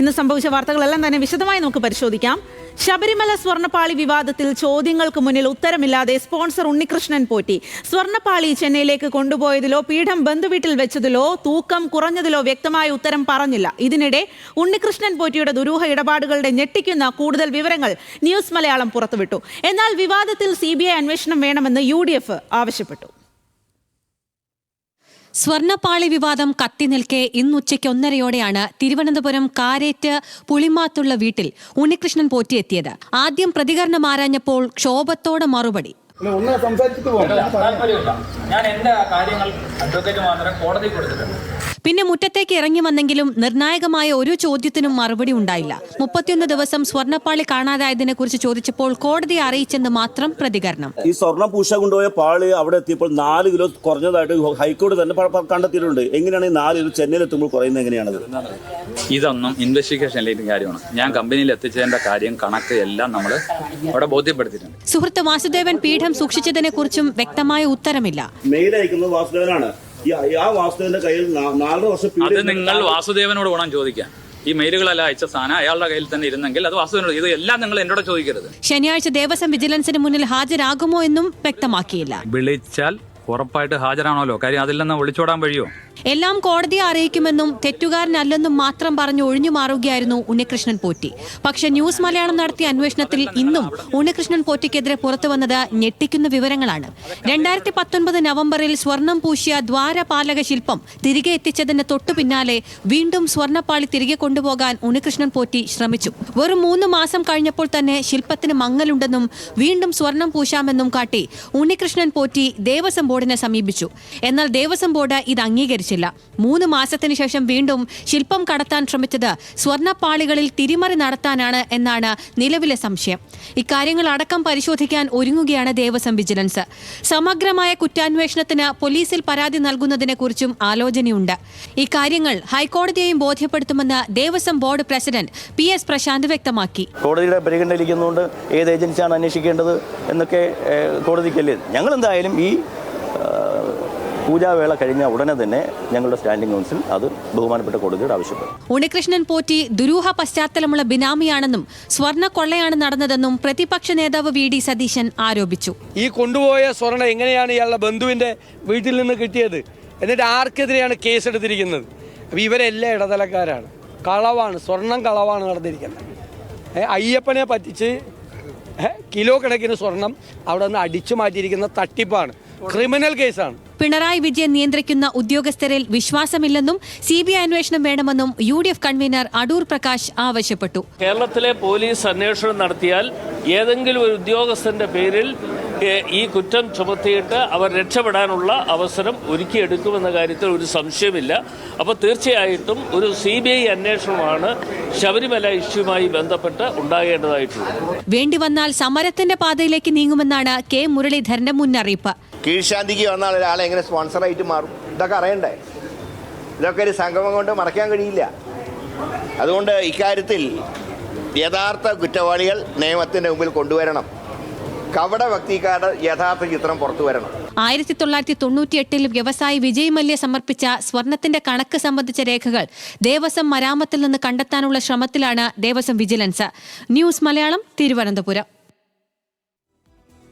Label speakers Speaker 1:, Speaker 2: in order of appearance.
Speaker 1: ഇന്ന് സംഭവിച്ച വാർത്തകളെല്ലാം തന്നെ വിശദമായി നമുക്ക് പരിശോധിക്കാം. ശബരിമല സ്വർണ്ണപ്പാളി വിവാദത്തിൽ ചോദ്യങ്ങൾക്ക് മുന്നിൽ ഉത്തരമില്ലാതെ സ്പോൺസർ ഉണ്ണികൃഷ്ണൻ പോറ്റി സ്വർണ്ണപ്പാളി ചെന്നൈയിലേക്ക് കൊണ്ടുപോയതിലോ പീഠം ബന്ധുവീട്ടിൽ വെച്ചതിലോ തൂക്കം കുറഞ്ഞതിലോ വ്യക്തമായ ഉത്തരം പറഞ്ഞില്ല. ഇതിനിടെ ഉണ്ണികൃഷ്ണൻ പോറ്റിയുടെ ദുരൂഹ ഇടപാടുകളുടെ ഞെട്ടിക്കുന്ന കൂടുതൽ വിവരങ്ങൾ ന്യൂസ് മലയാളം പുറത്തുവിട്ടു. എന്നാൽ വിവാദത്തിൽ CBI അന്വേഷണം വേണമെന്ന് UDF ആവശ്യപ്പെട്ടു.
Speaker 2: സ്വർണ്ണപ്പാളി വിവാദം കത്തി നിൽക്കെ ഇന്നുച്ചയ്ക്ക് 1:30 തിരുവനന്തപുരം കാരേറ്റ് പുളിമാത്തുള്ള വീട്ടിൽ ഉണ്ണികൃഷ്ണൻ പോറ്റി എത്തിയത്. ആദ്യം പ്രതികരണം ആരാഞ്ഞപ്പോൾ ക്ഷോഭത്തോടെ മറുപടി.
Speaker 3: ഞാൻ എന്റെ കാര്യങ്ങൾ അഡ്വക്കേറ്റ് മാത്രം കോടതി കൊടുത്തിട്ടുണ്ട്.
Speaker 2: പിന്നെ മുറ്റത്തേക്ക് ഇറങ്ങി വന്നെങ്കിലും നിർണായകമായ ഒരു ചോദ്യത്തിനും മറുപടി ഉണ്ടായില്ല. 31 ദിവസം സ്വർണ്ണപ്പാളി കാണാതായതിനെ കുറിച്ച് ചോദിച്ചപ്പോൾ കോടതിയെ അറിയിച്ചെന്ന് മാത്രം പ്രതികരണം.
Speaker 4: ഈ സ്വർണ്ണം പൂശ കൊണ്ടുപോയ പാളി അവിടെ എത്തിയപ്പോൾ 4 കിലോ കുറഞ്ഞതായിട്ട് ഹൈക്കോടതി തന്നെ കണ്ടെത്തിയിട്ടുണ്ട്. എങ്ങനെയാണ് ഈ 4 കിലോ ചെന്നൈയിൽ എത്തുമ്പോൾ കുറയുന്നത്? എങ്ങനെയാണത്?
Speaker 3: ഇതൊന്നും ഇൻവെസ്റ്റിഗേഷനിലേക്ക് കാര്യമാണ്. ഞാൻ കമ്പനിയിൽ എത്തിച്ചതിന്റെ കാര്യം കണക്ക് എല്ലാം നമ്മൾ അവിടെ ബോധ്യപ്പെടുത്തിയിട്ടുണ്ട്.
Speaker 2: സുഹൃത്ത് വാസുദേവൻ പീഠം സൂക്ഷിച്ചതിനെ കുറിച്ചും വ്യക്തമായ ഉത്തരമില്ല.
Speaker 4: മെയിൽ അയക്കുന്നത് വാസുദേവനാണ്. ആ വാസുദേവന്റെ കയ്യിൽ 4 വർഷം
Speaker 3: അത് നിങ്ങൾ വാസുദേവനോട് വേണം ചോദിക്കാൻ. ഈ മെയിലുകളെല്ലാം അയച്ച സാധനം അയാളുടെ കയ്യിൽ തന്നെ ഇരുന്നെങ്കിൽ അത് വാസുദേവനോട്. ഇത് എല്ലാം നിങ്ങൾ എന്നോട് ചോദിക്കരുത്.
Speaker 2: ശനിയാഴ്ച ദേവസ്വം വിജിലൻസിന് മുന്നിൽ ഹാജരാകുമോ എന്നും വ്യക്തമാക്കിയില്ല.
Speaker 3: വിളിച്ചാൽ ഉറപ്പായിട്ട് ഹാജരാണല്ലോ. കാര്യം അതിൽ നിന്ന് വിളിച്ചോടാൻ വഴിയോ?
Speaker 2: എല്ലാം കോടതിയെ അറിയിക്കുമെന്നും തെറ്റുകാരനല്ലെന്നും മാത്രം പറഞ്ഞു ഒഴിഞ്ഞു മാറുകയായിരുന്നു ഉണ്ണികൃഷ്ണൻ പോറ്റി. പക്ഷേ ന്യൂസ് മലയാളം നടത്തിയ അന്വേഷണത്തിൽ ഇന്നും ഉണ്ണികൃഷ്ണൻ പോറ്റിക്കെതിരെ പുറത്തുവന്നത് ഞെട്ടിക്കുന്ന വിവരങ്ങളാണ്. 2019 നവംബറിൽ സ്വർണം പൂശിയ ദ്വാരപാലക ശില്പം തിരികെ എത്തിച്ചതിന് തൊട്ടു പിന്നാലെ വീണ്ടും സ്വർണ്ണപ്പാളി തിരികെ കൊണ്ടുപോകാൻ ഉണ്ണികൃഷ്ണൻ പോറ്റി ശ്രമിച്ചു. വെറും 3 മാസം കഴിഞ്ഞപ്പോൾ തന്നെ ശില്പത്തിന് മങ്ങലുണ്ടെന്നും വീണ്ടും സ്വർണം പൂശാമെന്നും കാട്ടി ഉണ്ണികൃഷ്ണൻ പോറ്റി ദേവസ്വം ബോർഡിനെ സമീപിച്ചു. എന്നാൽ ദേവസ്വം ബോർഡ് ഇത് അംഗീകരിച്ചില്ല. 3 മാസത്തിന് ശേഷം വീണ്ടും ശില്പം കടത്താൻ ശ്രമിച്ചത് സ്വർണ്ണപ്പാളികളിൽ തിരിമറി നടത്താനാണ് എന്നാണ് നിലവിലെ സംശയം. ഇക്കാര്യങ്ങൾ അടക്കം പരിശോധിക്കാൻ ഒരുങ്ങുകയാണ് ദേവസ്വം വിജിലൻസ്. സമഗ്രമായ കുറ്റാന്വേഷണത്തിന് പോലീസിൽ പരാതി നൽകുന്നതിനെ കുറിച്ചും ആലോചനയുണ്ട്. ഇക്കാര്യങ്ങൾ ഹൈക്കോടതിയെയും ബോധ്യപ്പെടുത്തുമെന്ന് Devaswom board president PS Prasanth വ്യക്തമാക്കി.
Speaker 5: കോടതിയുടെ പരിഗണനയിലിരിക്കുന്നതുകൊണ്ട് ഏത് ഏജൻസിയാണ് അന്വേഷിക്കേണ്ടത് എന്നൊക്കെ കോടതിക്കല്ലേ. ഞങ്ങൾ എന്തായാലും ഈ പൂജാവേള കഴിഞ്ഞ ഉടനെ തന്നെ ഞങ്ങളുടെ സ്റ്റാൻഡിംഗ് കൗൺസിൽ അത് ബഹുമാനപ്പെട്ട കോടതിയോട് ആവശ്യപ്പെടും.
Speaker 2: ഉണ്ണികൃഷ്ണൻ പോറ്റി ദുരൂഹ പശ്ചാത്തലമുള്ള ബിനാമിയാണെന്നും സ്വർണ്ണ കൊള്ളയാണ് നടന്നതെന്നും പ്രതിപക്ഷ നേതാവ് VD സതീശൻ ആരോപിച്ചു.
Speaker 6: ഈ കൊണ്ടുപോയ സ്വർണ്ണം എങ്ങനെയാണ് ഇയാളുടെ ബന്ധുവിന്റെ വീട്ടിൽ നിന്ന് കിട്ടിയത്? എന്നിട്ട് ആർക്കെതിരെയാണ് കേസെടുത്തിരിക്കുന്നത്? അപ്പോൾ ഇവരെല്ലാം ഇടനിലക്കാരാണ്. കളവാണ്, സ്വർണം കളവാണ് നടന്നിരിക്കുന്നത്. അയ്യപ്പനെ പറ്റിച്ച് കിലോ കണക്കിന് സ്വർണം അവിടെ നിന്ന് അടിച്ചു മാറ്റിയിരിക്കുന്ന തട്ടിപ്പാണ്, ക്രിമിനൽ കേസാണ്.
Speaker 2: പിണറായി വിജയൻ നിയന്ത്രിക്കുന്ന ഉദ്യോഗസ്ഥരിൽ വിശ്വാസമില്ലെന്നും CBI അന്വേഷണം വേണമെന്നും UDF കൺവീനർ അടൂർ പ്രകാശ് ആവശ്യപ്പെട്ടു.
Speaker 7: കേരളത്തിലെ പോലീസ് അന്വേഷണം നടത്തിയാൽ ഏതെങ്കിലും ഒരു ഉദ്യോഗസ്ഥന്റെ പേരിൽ ഈ കുറ്റം ചുമത്തിയിട്ട് അവർ രക്ഷപ്പെടാനുള്ള അവസരം ഒരുക്കിയെടുക്കുമെന്ന കാര്യത്തിൽ ഒരു സംശയമില്ല. അപ്പോൾ തീർച്ചയായിട്ടും ഒരു CBI അന്വേഷണമാണ് ശബരിമല ഇഷ്യൂമായി ബന്ധപ്പെട്ട് ഉണ്ടാകേണ്ടതായിട്ടുള്ളത്.
Speaker 2: വേണ്ടിവന്നാൽ സമരത്തിന്റെ പാതയിലേക്ക് നീങ്ങുമെന്നാണ് K മുരളീധരന്റെ മുന്നറിയിപ്പ്.
Speaker 8: കീഴ്ശാന്തിക്ക് വന്നാൽ ഒരാളെ എങ്ങനെ സ്പോൺസറായിട്ട് മാറും? ഇതൊക്കെ അറിയണ്ടേ? ഇതൊക്കെ ഒരു സംഗമം കൊണ്ട് മറയ്ക്കാൻ കഴിയില്ല. അതുകൊണ്ട് ഇക്കാര്യത്തിൽ യഥാർത്ഥ കുറ്റവാളികൾ നിയമത്തിൻ്റെ മുമ്പിൽ കൊണ്ടുവരണം. കപട വ്യക്തിക്കാരുടെ യഥാർത്ഥ ചിത്രം പുറത്തു വരണം.
Speaker 2: 1998 വ്യവസായി വിജയ് മല്യ സമർപ്പിച്ച സ്വർണത്തിന്റെ കണക്ക് സംബന്ധിച്ച രേഖകൾ ദേവസ്വം മരാമത്തിൽ നിന്ന് കണ്ടെത്താനുള്ള ശ്രമത്തിലാണ് ദേവസ്വം വിജിലൻസ്. ന്യൂസ് മലയാളം, തിരുവനന്തപുരം.